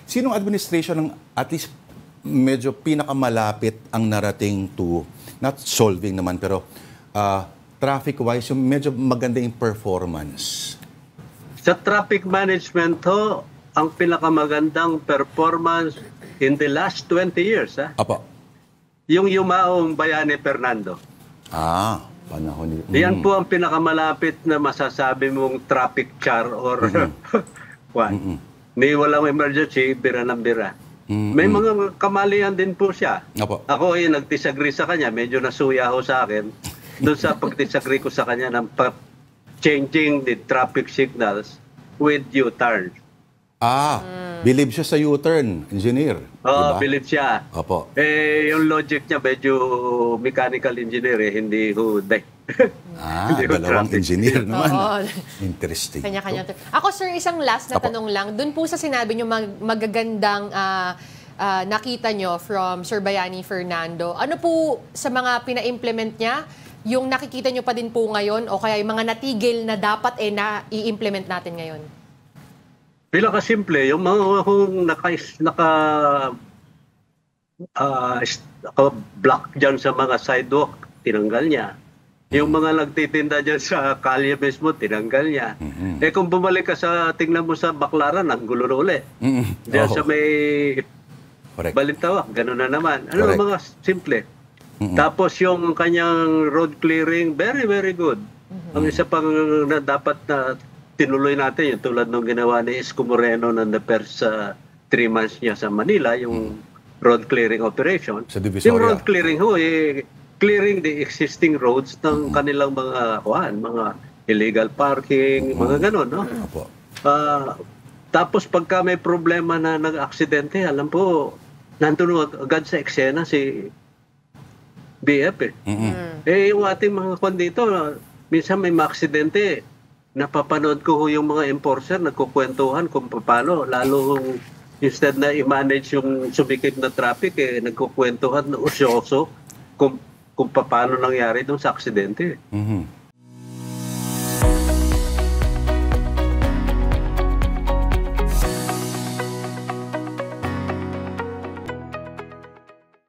Sinong administration ng at least medyo pinakamalapit ang narating to, not solving naman, pero traffic-wise, yung medyo maganda yung performance? Sa traffic management ho, ang pinakamagandang performance in the last 20 years, Apo. yung Yumaong Bayani Fernando. Panahon. Yan po ang pinakamalapit na masasabi mong traffic char or May walang emergency, bira ng bira. May mga kamalian din po siya. Apo. Ako nag-disagree sa kanya, medyo nasuya ho sa akin. Doon sa pag-disagree ko sa kanya ng changing the traffic signals with U-turn. Believe siya sa U-turn, engineer. Diba? Believe siya. Opo. Yung logic niya medyo mechanical engineer hindi ho dalawang engineer naman. Interesting. Kanya-kanya. Ako sir, isang last na tanong lang. Doon po sa sinabi niyo magagandang nakita niyo from Sir Bayani Fernando. Ano po sa mga pina-implement niya, yung nakikita niyo pa din po ngayon o kaya yung mga natigil na dapat na-i-implement natin ngayon? Pinakasimple, yung mga naka-block dyan sa mga sidewalk, tinanggal niya. Yung mga nagtitinda dyan sa kalye mismo, tinanggal niya. Kung bumalik ka tingnan mo sa Baclaran, ang gulo na uli. Diyan sa may Balintawak, gano'n na naman. Mga simple. Tapos yung kanyang road clearing, very, very good. Ang isa pang na dapat na tinuloy natin, yung tulad ng ginawa ni Isko Moreno ng the first 3 months niya sa Manila, yung road clearing operation. Sa Divisoria. Yung road clearing clearing the existing roads ng kanilang mga illegal parking, mga gano'n, no? Tapos pagka may problema na nag-aksidente, alam po, nandun agad sa eksena si BF yung ating mga kondito, minsan may maaksidente, napapanood ko yung mga enforcer, nagkukwentuhan kung paano, lalo instead na i-manage yung sumikip na traffic, nagkukwentuhan na usyoso kung paano nangyari itong sa aksidente.